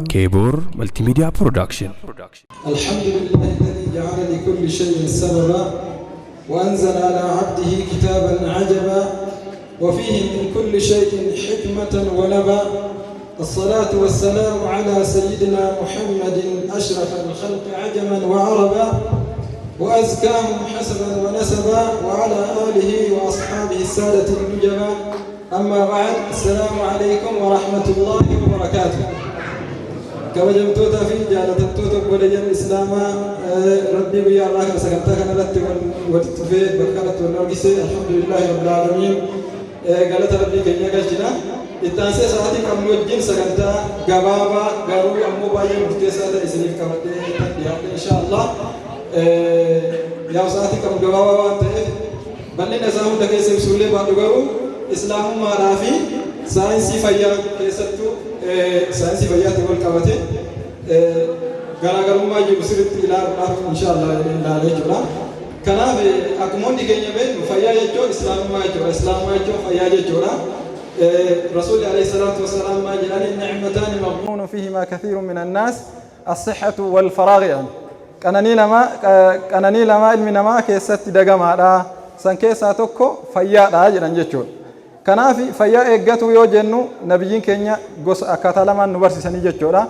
كيبور ملتي ميديا برودكشن. الحمد لله الذي جعل لكل شيء سببا وأنزل على عبده كتابا عجبا وفيه من كل شيء حكمة ونبا. الصلاة والسلام على سيدنا محمد أشرف الخلق عجما وعربا وأزكاهم حسبا ونسبا وعلى آله وأصحابه السادة النجبا. أما بعد، السلام عليكم ورحمة الله وبركاته. كوجمتوتا في جالتتوتا ولي الإسلام ربي بيا الله سكنتا كنلت والتفيد بكرة والنرجس. الحمد لله رب العالمين. قالت ربي كنيا كجنا التانسي ساعتي كم وجين سكنتا جبابا قالوا أمو بايع مفتسات إسليف كمتة إن شاء الله. يا ساعتي كم جبابا بانته بني نزام تكيسم سولة بانو إسلام ما رافي ساينسي فيا كيستو ساينسي فيا تقول كابته غراغرما يبصرت إلى إن شاء الله لا يجورا كنا في أكمل ديكني بين فيا يجور إسلام ما يجور إسلام ما يجور فيا يجورا. رسول عليه الصلاة والسلام ما جعل النعمتان مغبون فيهما كثير من الناس الصحة والفراغ. يعني كأنني لما علم ما كيست دجما را سانكيسا توكو فيا راجل نجتور. كنا في فيا إجتو يوجنو نبيين كينيا غوس أكتالما نورسي سنيجتورا.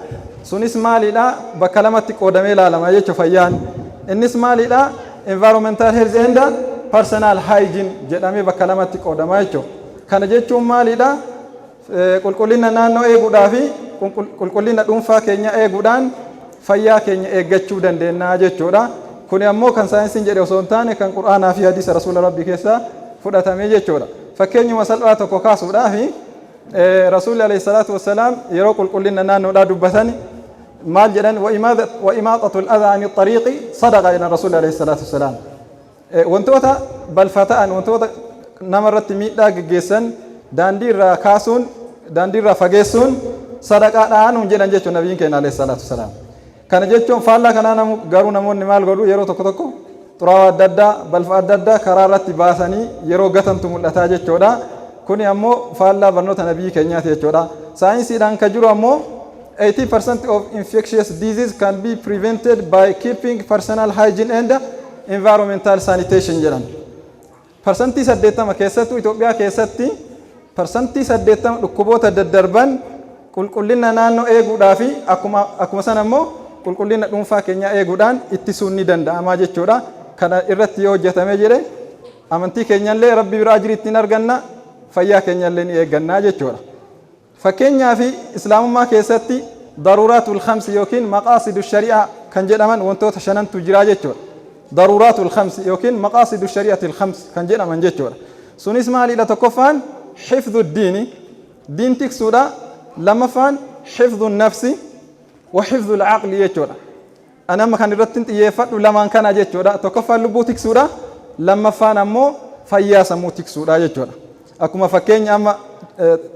سونيس مالي لا بكلمة قدامي لا لما يجتو فيان. الناس مالي لا environmental health and personal hygiene جدامي بكلمة قدامي يجتو. كان جتو مالي لا كل نانو إيغودافي كل ندونفا كينيا إيغودان فيا كينيا إيجتو دندنا جتورا. كوني أمو كان ساينسين جري وسونتاني كان قرآن في حديث رسول ربي كيسا فدتامي جتورا. فكيني مسألة كوكاسو دافي رسول عليه الصلاة والسلام يروق كل نانو لا دبثني مال جدًا وإماطة الأذى عن الطريق صدق إلى الرسول عليه الصلاة والسلام. وانتوتا بالفتاة وانتوتا نمرت ميدا جيسن داندير كاسون داندير فجيسون صدق عنهم جدًا جت النبي كان عليه الصلاة والسلام. كان جتهم فالله كان نم قارو نمون نمال قارو يرو تكتكو ترى ددا بالفات ددا كرارات باسني يرو قتن تمول أتاج جودا كوني أمو فالله برنوت النبي كنيا تي جودا. ساينسي دان كجرو أمو 80% of infectious disease can be prevented by keeping personal hygiene and environmental sanitation جران. percentage سديتا ما كيساتو إثيوبيا كيساتي percentage سديتا لكبوت الدربان كلنا نانو إيجودافي أكما سنمو كلنا نوفا كنيا إيجودان اتسوني دندا أما جتورا كان إرتيو جتامي جري أمنتي كنيا لي ربي براجري تنارجنا فيا كنيا لين إيجنا جتورا. فكنيا في إسلام ما كيستي ضرورات الخمس يوكين مقاصد الشريعة كان جدًا وانتو تشنن تجرا جتورا. ضرورات الخمس يوكين مقاصد الشريعة الخمس كان جدًا من جتورا. سونيس مالي لا تكفان حفظ الدين دين تكسورا لما فان حفظ النفس وحفظ العقل يجورا. أنا ما كان رتنت يفعل لما كان يجورا تكفى لبوتك سورة لما فان أمو فياس موتك سورة يجورا. أكما فكين أما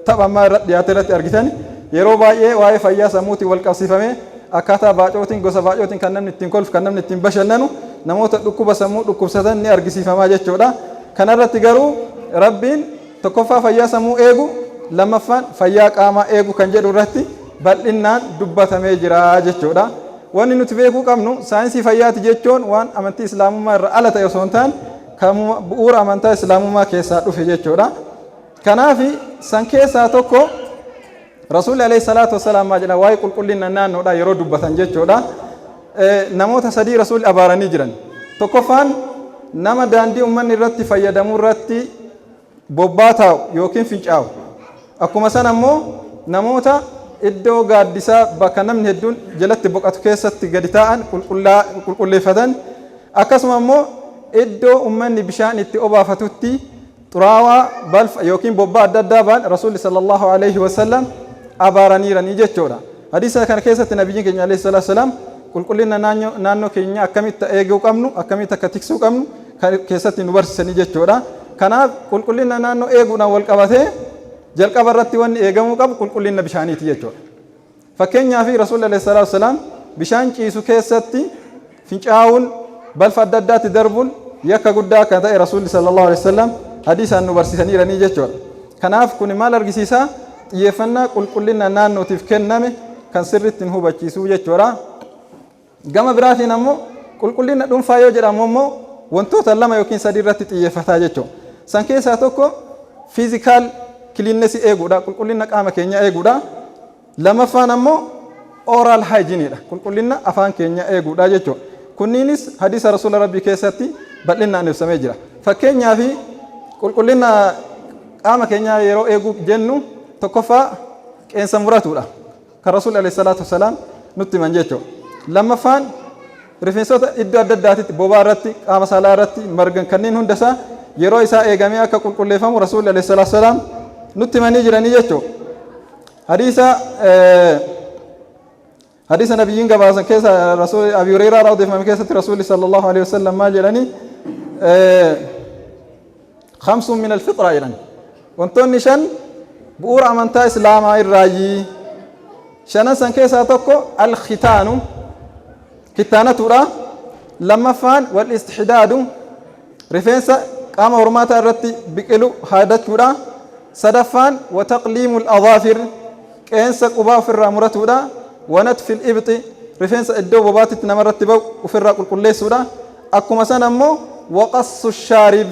تبع ما رد ياترت أرجتني يروبا يه واي فياس موتي والكاسيفة أكاتا باجوتين غوسا باجوتين كنّم نتين كولف كنّم نتين بشنّنو نموت لكوبا سموت لكوب ستان نأرجسيفة ما يجورا. كان رتجارو ربين تكفى فياس مو إيجو لما فان فياك أما إيجو كان جدو رتي بل إنّان دبّة ميجرا جتورا. وان نتفيقو كمنو ساينسي فيات جتون وان أمنتي إسلام ما رألت يسونتان كم بؤور أمنتا إسلام ما كيساتو في جتورا. كنا في سانكيسا توكو رسول عليه الصلاة والسلام ما جنا واي كلنا نانو دا يرو دبّة جتورا. نموت سدي رسول أبارني جران توكوفان نما داندي أمني رتي فيادمو رتي بوباتاو يوكين فينشاو. أكو مثلا مو نموتا iddoo gaaddisaa bakka namni hedduun jalatti boqotu keessatti gadi taa'an qulqulleeffatan akkasuma immoo iddoo ummanni bishaan itti obaafatutti xuraawaa balfa yookiin bobbaa adda addaa ba'an rasuulli sallallahu alaihi wasallam abaaraniiranii jechuudha. Hadiisa kana keessatti nabiyyiin keenya alaihi salatu wasalam qulqullina naannoo keenya akkamitti eeguu qabnu akkamitti akka tiksuu qabnu keessatti nu barsiisanii jechuudha. Kanaaf qulqullina naannoo eeguudhaan wal qabatee jalqaba irratti wanni eegamuu qabu qulqullina bishaaniiti jechuudha. Fakkeenyaaf rasuulli alayhi salaatu wasalaam bishaan ciisu keessatti fincaa'uun balfa adda addaatti darbuun yakka guddaa akka ta'e rasuulli sallallahu alayhi wasallam hadiisaan nu barsiisaniiranii jechuudha. Kanaaf kun maal argisiisa? xiyyeeffannaa qulqullina naannootiif kenname kan sirriitti hin hubachiisuu jechuudha. Gama biraatiin ammoo qulqullina dhuunfaa yoo jedhamu ammoo wantoota 2 yookiin 3 irratti xiyyeeffataa jechuudha. San keessaa tokko fiizikaal kiliinesii eeguudha, qulqullina qaama keenya eeguudha. Lamaffaan ammoo oral hygiene dha, qulqullina afaan keenya eeguudha jechuudha. Kunniinis hadiisa rasuula rabbii keessatti bal'inaan ibsamee jira. Fakkeenyaaf qulqullina qaama keenya yeroo eeguu jennu tokkoffaa qeensa muratuudha, kan rasuulli alayhi salaatu wasalaam nutti himan jechuudha. Lammaffaan rifeensota iddoo adda addaatitti bobaa irratti, qaama saalaa irratti margan kanneen hundasaa yeroo isaa eegamee akka qulqulleeffamu rasuulli alayhi salaatu wasalaam nutti himanii jiranii jechuudha. حديث نبيين قباسا كيسا رسول أبي هريرة رضي الله عنه كيسا رسول صلى الله عليه وسلم ما جلني 5 من الفطرة إيران وانتون نشان بؤور أمانتا إسلام الرأي شنسا كيسا تقو الختان كتانة تورا لما فان والاستحداد رفنسا قام هرماتا الرتي بكلو هذا تورا صدفان وتقليم الأظافر كينسا قبا في الرامورة تورا ونتف الإبط رفنس الدو بباتت نمرت بو وفرق الكل سودا أكو مثلا مو وقص الشارب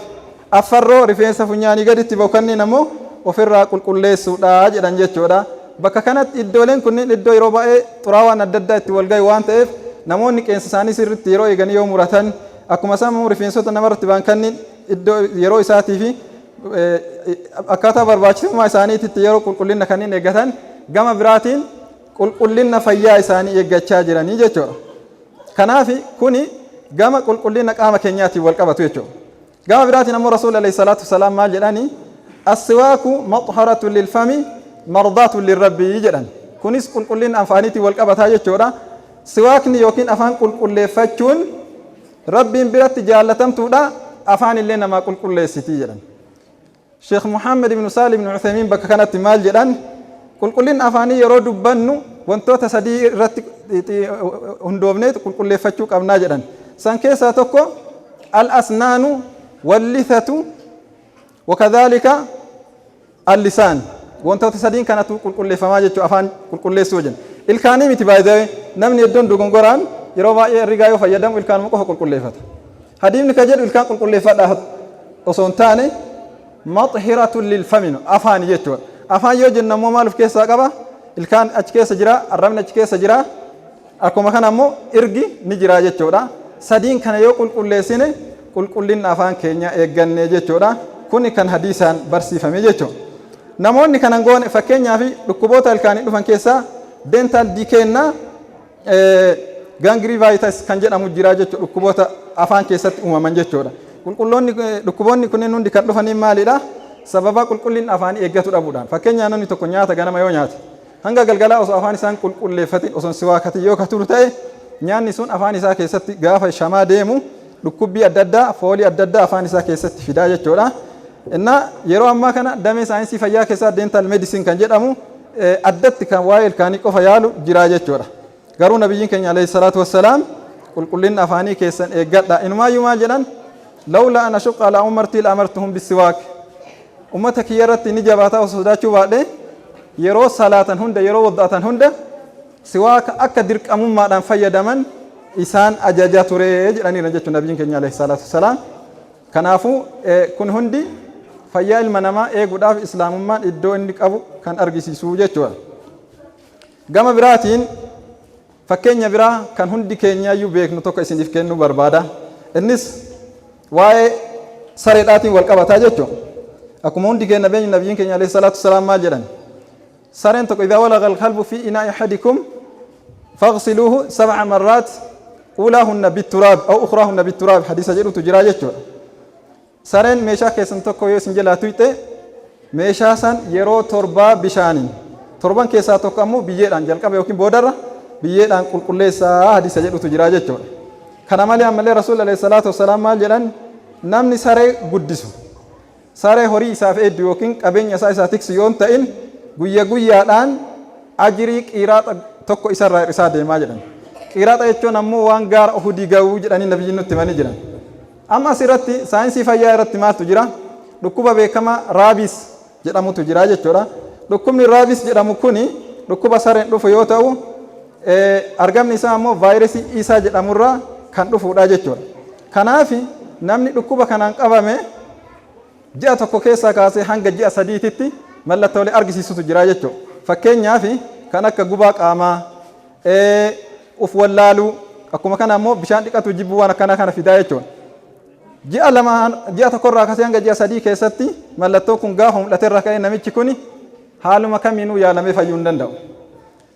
أفرو رفنس فنياني قد تبو كني نمو وفرق الكل سودا جدًا جتودا بكا كانت الدولين كني الدو يروبا تراوا نددا تولغاي وانت اف نموني كإنساني سر تيرو يغني يوم مرتان أكو مثلا مو رفنس نمرت بان كني الدو يرو إساتي في أكاتا برباچي ما إساني تيرو كلنا كني نغتان غما براتين qulqullina fayyaa isaanii eeggachaa jiranii jechuudha. Kanaaf kuni gama qulqullina qaama keenyaatiin wal qabatu jechuudha. Gama biraatiin ammoo rasuulli alayhi salaatu wasalaam maal jedhani as-siwaaku maxharatun lilfami mardaatun lirabbii jedhan. Kunis qulqullina afaaniitiin wal qabataa jechuudha. Siwaakni yookiin afaan qulqulleeffachuun rabbiin biratti jaallatamtuudha, afaan illee namaa qulqulleessitii jedhan. Sheekh Muhammad ibn Saalih ibn Uthaymiin bakka kanatti maal jedhan qulqullina afaanii yeroo dubbannu wantoota 3 irratti hundoofnee qulqulleeffachuu qabnaa jedhan. San keessaa tokko al-asnaanu wal-lithatu wakadhalika al-lisaan. Wantoota 3 kanatu qulqulleeffamaa jechuu afaan qulqulleessuu jenna. Ilkaanii miti baay'ee namni iddoon dogongoraan yeroo baay'ee rigaa yoo fayyadamu ilkaanuma qofa qulqulleeffata. Hadiisni ka jedhu ilkaan qulqulleeffadhaa osoo hin taane maxhiratun lilfami afaan jechuudha. Afaan yoo jennu ammoo maal of keessaa qaba? Ilkaan achi keessa jira, arrabni achi keessa jira, akkuma kana ammoo irgi ni jira jechuudha. 3 kana yoo qulqulleessine qulqullina afaan keenya eeggannee jechuudha. Kuni kan hadiisaan barsiifame jechuudha. Namoonni kanan goone fakkeenyaaf dhukkuboota ilkaanii dhufan keessaa dental decay gangrevitis kan jedhamu jira jechuudha. Dhukkuboota afaan keessatti uumaman jechuudha. Dhukkuboonni kunneen hundi kan dhufaniin maalidha? Sababa qulqullina afaanii eeggatu dhabuudhaan. Fakkeenyaaf namni tokko nyaata ganama yoo nyaate hanga galgalaa osoo afaan isaan qulqulleeffatin osoo siwaakatin yoo katuru ta'e nyaanni sun afaan isaa keessatti gaafa shamaa deemu dhukkubbii adda addaa foolii adda addaa afaan isaa keessatti fidaa jechuudha. Innaa yeroo ammaa kana damee saayinsii fayyaa keessaa dental medicine kan jedhamu addatti kan waa'ee ilkaanii qofa yaalu jira jechuudha. Garuu nabiyyiin keenya alayhi salaatu wassalaam qulqullina afaanii keessan eeggadha. Inumaayyuu maal jedhan lawla an ashuqqa ala ummatii la'amartuhum bisiwaak. Ummata kiyya irratti ni jabaataa osoo sodaachuu baadhee yeroo salaatan hunda yeroo wadda'atan hunda siwaaka akka dirqamummaadhaan fayyadaman isaan ajajaa ture jedhaniira jechuudha nabiyyiin keenya alayhi salaatu wassalaam. Kanaafuu kun hundi fayyaa ilma namaa eeguudhaaf islaamummaan iddoo inni qabu kan argisiisu jechuudha. Gama biraatiin fakkeenya biraa kan hundi keenyaayyuu beeknu tokko isiniif kennuu barbaada. Innis waa'ee sareedhaatiin wal qabataa jechuudha. Akkuma hundi keenya beeknu nabiyyiin keenya alayhi salaatu wassalaam maal jedhan sareen tokko idhaa walaqa alqalbu fi inaa'i ahadikum faghsiluuhu 7 marraat ulaahunna bitturaab aw ukhraahunna bitturaab hadiisa jedhutu jira jechuudha. Sareen meeshaa keessan tokko yoo isin jalaa tuyxe meeshaa san yeroo 7 bishaaniin 7 keessaa tokko ammoo biyyeedhaan jalqaba yookiin boodarra biyyeedhaan qulqulleessaa hadiisa jedhutu jira jechuudha. Kana malee ammallee rasuulli alayhi salaatu wassalaam maal jedhan namni saree guddisu saree horii isaaf eeddu yookiin qabeenya isaa tiksu yoo ta'in guyyaadhaan ajrii qiraaxa tokko isarraa hir'isaa deemaa jedhan. Qiraaxa jechuun ammoo waan gaara Uhudii ga'uu jedhanii nabiyyiin nutti himanii jiran. Amma asirratti saayinsii fayyaa irratti maaltu jira? Dhukkuba beekamaa raabiis jedhamutu jira jechuudha. dhukkubni raabis jedhamu kuni dhukkuba sareen dhufu yoo ta'u argamni isaa ammoo vaayirasii isaa jedhamurraa kan dhufuudha jechuudha. Kanaaf namni dhukkuba kanaan qabame ji'a tokko keessaa kaasee hanga ji'a sadiititti mallattoolee argisiisutu jira jechuudha. Fakkeenyaaf kan akka gubaa qaamaa, uf wallaaluu, akkuma kana ammoo bishaan dhiqatu jibbuu waan akkana kana fidaa jechuudha. Ji'a tokkorraa kaasee hanga ji'a sadii keessatti mallattoon kun gaafa mul'aterraa ka'ee namichi kun haaluma kamiinuu yaalamee fayyuu hin danda'u.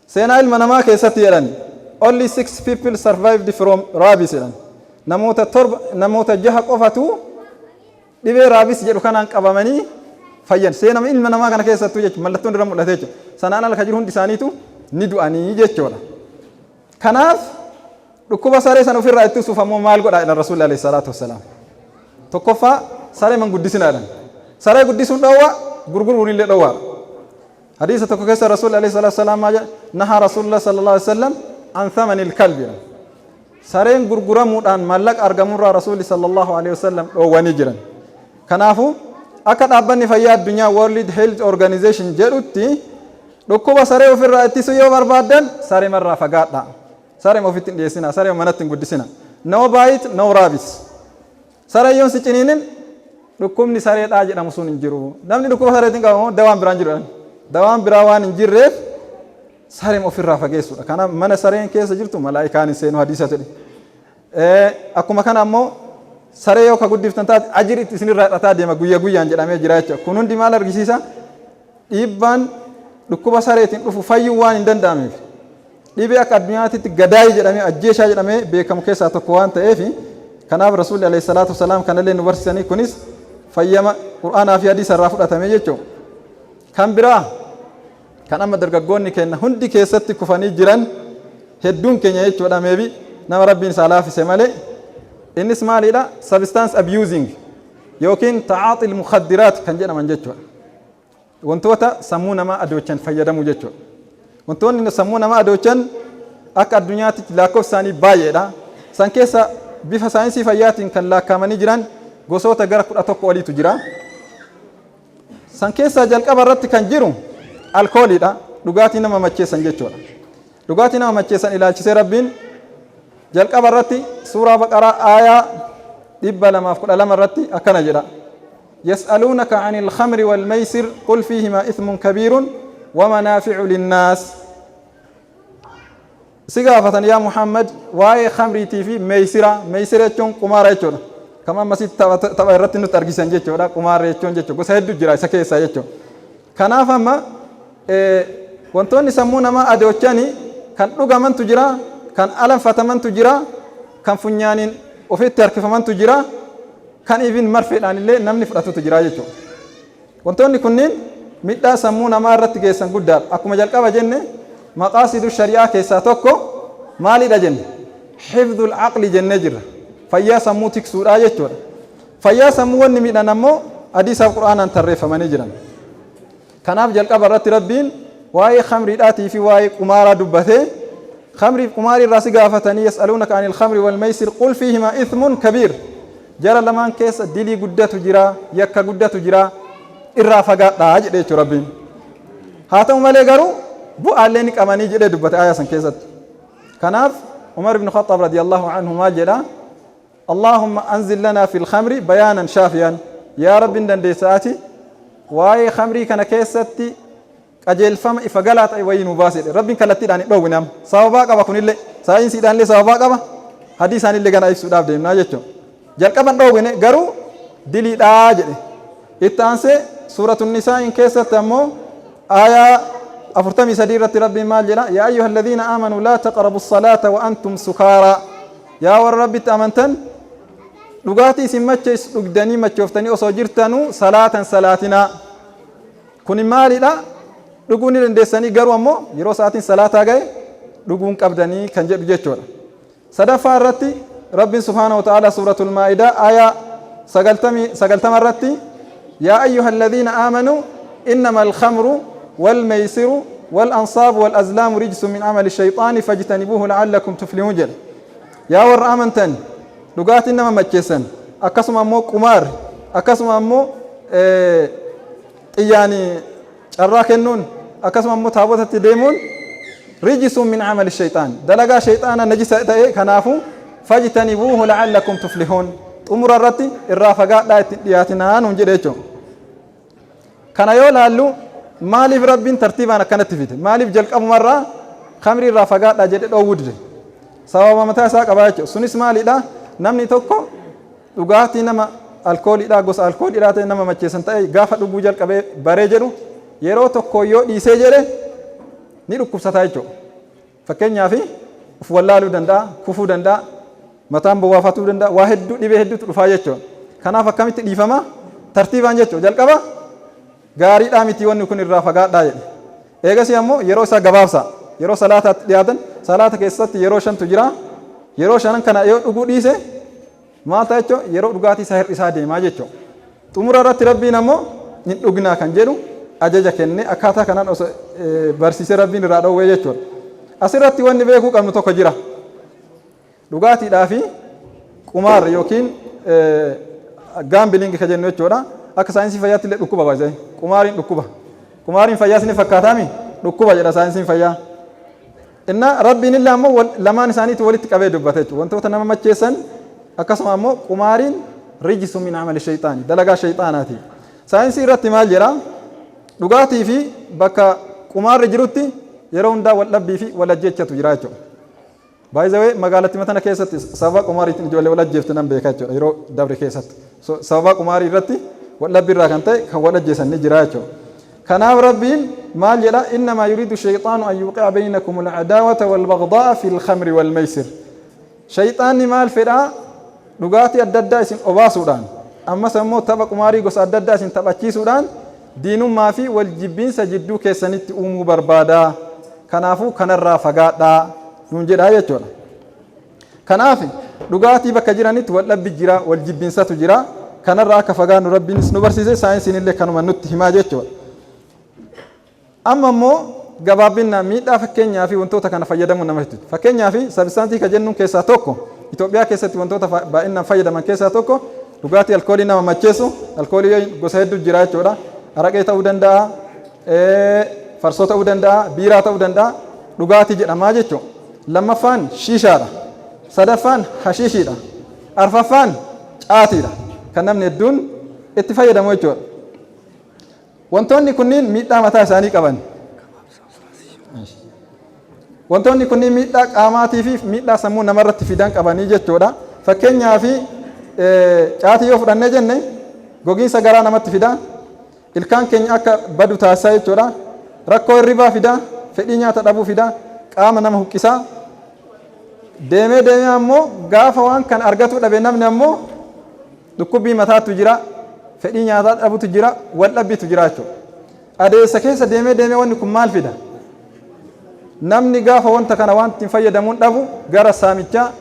Seenaa ilma namaa keessatti jedhan only 6 people survived from rabies jedhan. Namoota 6 qofatu dhibee raabis jedhu kanaan qabamanii fayyan. Seenaa ilma namaa kana keessattuu jechuudha mallattoon irra mul'ate jechuudha. Sanaan ala jiru hundi isaaniitu ni du'anii jechuudha. Kanaaf dhukkuba saree san ofirraa ittisuuf ammoo maal godhaa jedhan Rasuulli alayhi salaatu wassalaam. Tokkoffaa saree man guddisinaadhaan. Saree guddisuun dhowwaa gurguruun illee dhowwaa. Hadiisa tokko keessa Rasuulli alayhi salaatu wassalaam maal jedha nahaa Rasuulullah sallallahu alayhi wasallam an thamanil kalbi. Sareen gurguramuudhaan maallaqa argamurraa Rasuulli sallallahu alayhi wasallam dhoowwanii jiran. Kanaafuu akka dhaabbanni fayyaa addunyaa World Health Organization jedhutti dhukkuba saree ofirraa ittisuu yoo barbaaddan saree marraa fagaadhaa. Saree ofitti hin dhiyeessinaa, saree manatti hin guddisina. No bite, no rabies. Saree yoon si ciniinin dhukkubni sareedhaa jedhamu sun hin jiru. Namni dhukkuba sareetiin qabamu dawaan biraan jiru. Dawaan biraa waan hin jirreef saree ofirraa fageessuudha. Kanaaf mana sareen keessa jirtu malaa'ikaan hin seenu hadiisa jedhe. Akkuma kana ammoo saree yoo ka guddiftan taate ajiri isinirraa hidhataa deema guyyaa guyyaan jedhamee jira jechuudha. Kun hundi maal argisiisa? Dhiibbaan dhukkuba sareetiin dhufu fayyuu waan hin danda'ameef. Dhibee akka addunyaatti gadaayii jedhamee ajjeeshaa jedhamee beekamu keessaa tokko waan ta'eef kanaaf Rasuulli alayhi salaatu wasalaam kanallee nu barsiisanii kunis fayyama Qur'aanaa fi hadiisa irraa fudhatame jechuudha. Kan biraa kan amma dargaggoonni keenya hundi keessatti kufanii jiran hedduun keenya jechuudha meebi nama rabbiin isaa laafise malee innis maalidha substance abusing yookiin ta'aaxil mukhadiraat kan jedhaman jechuudha. Wantoota sammuu namaa adoochan fayyadamu jechuudha. Wantoonni sammuu namaa adoochan akka addunyaatti lakkoofsaanii baay'eedha. San keessa bifa saayinsii fayyaatiin kan lakkaa'amanii jiran gosoota gara 11 oliitu jira. San keessa jalqaba irratti kan jiru alkooliidha. Dhugaatii nama macheessan jechuudha. Dhugaatii nama macheessan ilaalchisee rabbiin jalqaba irratti suuraa baqaraa aayaa 212 irratti akkana jedha. يسألونك عن الخمر والميسر قل فيهما إثم كبير ومنافع للناس. سيغافة يا محمد واي خمري تي ميسرة يجون قمار يجون كما مسيد تبعرت إنه ترجسان يجون قمار يجون يجون بس هيدو جرا سكيسا يجون كنا فما وانتون يسمون ما أدوچاني كان لغة من تجرا كان ألم فتمن تجرا كان فنيانين وفي تركف من تجرا كان إبن مرفع عن اللي نمني فراتو تجرا يجون وانتون يكونين ميدا سمونا ما رتجي سنقدر أكو مجال كذا جنة مقاصد الشريعة كيساتوكو مالي دجن حفظ العقل جنة جرا فيا سموتك سورة يجور فيا سموان نميدا نمو حديث القرآن أن تعرف من يجرا كناف جال كذا رت ربين واي خمر آتي في واي قمارة دبته خمر قمار الراس قافتني يسألونك عن الخمر والميسر قل فيهما إثم كبير جرى لمان كيس دلي قدة جرا يكا قدة جرا irraa fagaadhaa jedhee jechuudha rabbiin. Haa ta'u malee garuu bu'aalee ni qabanii jedhee dubbate aayaa san keessatti. Kanaaf Umar ibn Khattab radiyallahu anhu maal jedha Allahumma anzil lana fil khamri bayaanan shaafiyan yaa rabbiin dandeessaati waa'ee khamrii kana keessatti qajeelfama ifa galaa ta'e wayii nu baasedhe rabbiin kallattiidhaan hin dhoowwine amma sababaa qaba kunillee saayinsiidhaan illee sababaa qaba hadiisaan illee gana ibsuudhaaf deemnaa jechuudha. Jalqaban dhoowwine garuu diliidhaa jedhe itti aansee سورة النساء إن كيست أمو آية أفرتمي سديرة ربي مال جلا يا أيها الذين آمنوا لا تقربوا الصلاة وأنتم سكارى يا والرب تأمنتن لغاتي سمتش لقدني متشوفتني أصجرتنو صلاة صلاتنا كن مالي لا لقوني لندسني قروا أمو يرو ساعة صلاة جاي لقون كبدني كان جب جتور صدفة رتي رب سبحانه وتعالى سورة المائدة آية سقلتم رتي يا أيها الذين آمنوا إنما الخمر والميسر والأنصاب والأزلام رجس من عمل الشيطان فاجتنبوه لعلكم تفلحون جل يا ور آمنتن لغات إنما مجسن أقسم أمو قمار أقسم أمو يعني carraa kennuun akkasuma immoo taabotatti deemuun rijisuun min amali shayxaan dalagaa shayxaana najisa ta'e kanaafu fajtanibuuhu la'allakum tuflihuun xumura irratti irraa fagaadhaa itti dhiyaatinaa nuun jedhe jechuudha. Kana yoo laallu maaliif rabbiin tartiibaan akkanatti fide maaliif jalqabumarraa khamrii irraa fagaadhaa jedhe dhoowwuu dide sababa mataa isaa qaba jechuudha. Sunis maalidha namni tokko dhugaatii nama alkooliidhaa gosa alkooliidhaa ta'e nama macheessan ta'e gaafa dhuguu jalqabee baree jedhu yeroo tokko yoo dhiisee jedhe ni dhukkubsataa jechuudha. Fakkeenyaaf uf wallaaluu danda'a, kufuu danda'a, mataan bowwaafatuu danda'a, waa hedduu dhibee hedduutu dhufaa jechuudha. Kanaaf akkamitti dhiifama tartiibaan jechuudha. Jalqaba gaariidhaa miti wanni kun irraa fagaadhaa jedhe. Eegasii ammoo yeroo isaa gabaabsa. Yeroo salaataatti dhiyaatan salaata keessatti yeroo 5tu jira. Yeroo 5 kana yoo dhuguu dhiise maal ta'a jechuudha yeroo dhugaatii isaa hir'isaa deemaa jechuudha. Xumura irratti rabbiin ammoo hin dhugnaa kan jedhu ajaja kenne akkaataa kanaan osoo barsiisee rabbiin irraa dhoowwee jechuudha. Asirratti wanni beekuu qabnu tokko jira. Dhugaatiidhaa fi qumaar yookiin gaambiliingi ka jennu jechuudha. Akka saayinsii fayyaatti illee dhukkuba baay'ee. Qumaariin dhukkuba. Qumaariin fayyaas ni fakkaataami dhukkuba jedha saayinsiin fayyaa. Inna rabbiin illee ammoo lamaan isaaniitu walitti qabee dubbate jechuudha. Wantoota nama macheessan akkasuma ammoo qumaariin rijisu min amali shayxaani dalagaa shayxaanaati. Saayinsii irratti maal jedha? Dhugaatii fi bakka qumaarri jirutti yeroo hundaa wal dhabbii fi wal ajjeechatu jira jechuudha. Baay'ee magaalatti matana keessatti sababa qumaariitiin ijoollee wal ajjeeftu nan beeka jechuudha yeroo dabre keessatti. Sababa qumaarii irratti wal dhabbii irraa kan ta'e kan wal ajjeesan ni jira jechuudha. Kanaaf rabbiin maal jedha innamaa yuriidu shayxaanu an yuqi'a baynakum al-adaawata wal baghdaa'a fil khamri wal maysir. Shayxaanni maal fedhaa dhugaatii adda addaa isin obaasuudhaan ammas ammoo tapha qumaarii gosa adda addaa isin taphachiisuudhaan diinummaa fi wal jibbiinsa jidduu keessanitti uumuu barbaada. Kanaafuu kanarraa fagaadhaa nuun jedhaa jechuudha. Kanaaf dhugaatii bakka jiranitti wal dhabbi jira, wal jibbiinsatu jira. Kanarraa akka fagaannu rabbiinis nu barsiise saayinsiin illee kanuma nutti himaa jechuudha. Amma immoo gabaabinaan miidhaa fakkeenyaa fi wantoota kana fayyadamuun nama hedduu. Fakkeenyaa fi sabistaantii ka jennuun keessaa tokko Itoophiyaa keessatti wantoota baay'inaan fayyadaman keessaa tokko dhugaatii alkoolii nama macheessu alkoolii gosa hedduu jira jechuudha. Araqee ta'uu danda'a, farsoo ta'uu danda'a, biiraa ta'uu danda'a, dhugaatii jedhamaa jechuudha. Lammaffaan shiishaadha. Sadaffaan hashiishiidha. Arfaffaan caatiidha. Kan namni hedduun itti fayyadamu jechuudha. Wantoonni kunniin miidhaa mataa isaanii qaban. Wantoonni kunniin miidhaa qaamaatii fi miidhaa sammuu namarratti fidan qabanii jechuudha. Fakkeenyaaf caatii yoo fudhannee jenne gogiinsa garaa namatti fida. Ilkaan keenya akka badu taasisaa jechuudha. Rakkoo hirribaa fida, fedhii nyaata dhabuu fida, qaama nama huqqisaa. Deemee ammoo gaafa waan kan argatu dhabe namni ammoo dhukkubbii mataatu jira, fedhii nyaataa dhabutu jira, wal dhabbitu jira jechuudha. Adeemsa keessa deemee wanni kun maal fida? Namni gaafa wanta kana waan ittiin fayyadamuun dhabu gara saamichaa,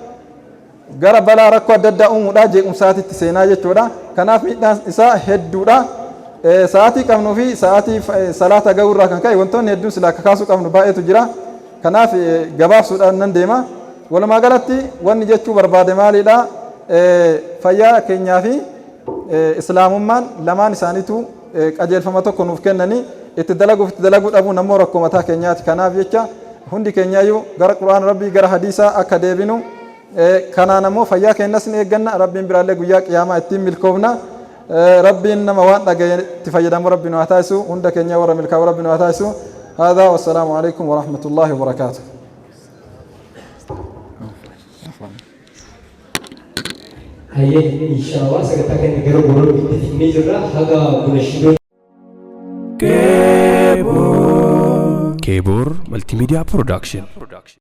gara balaa rakkoo adda addaa uumuudhaa jeequmsaatitti seenaa jechuudha. Kanaaf miidhaan isaa hedduudha. Sa'aatii qabnuu fi sa'aatii salaata ga'uu irraa kan ka'e wantoonni hedduun silaa akka kaasuu qabnu baay'eetu jira. Kanaaf gabaabsuudhaan nan deema. Walumaa galatti wanni jechuu barbaade maalidha? Fayyaa keenyaa fi islaamummaan lamaan isaaniitu qajeelfama tokko nuuf kennanii itti dalaguu dhabuu nammoo rakkoo mataa keenyaati. Kanaaf jecha hundi keenyaayyuu gara quraana rabbii gara hadiisaa akka deebinu kanaan ammoo fayyaa keenyas ni eegganna. Rabbiin biraallee guyyaa qiyaamaa ittiin milkoofna. Rabbiin nama waan dhagaye itti fayyadamu rabbi nu haa taasisu. Hunda keenya warra milkaa'u rabbi nu haa taasisu. Haadaa wassalaamu alaikum wa rahmatullaahi wa barakaatuh. Hayya inshallah sagantaa keenya gara booroo itti fidnee jirra. Haga buna shidoo Kebor Multimedia Production.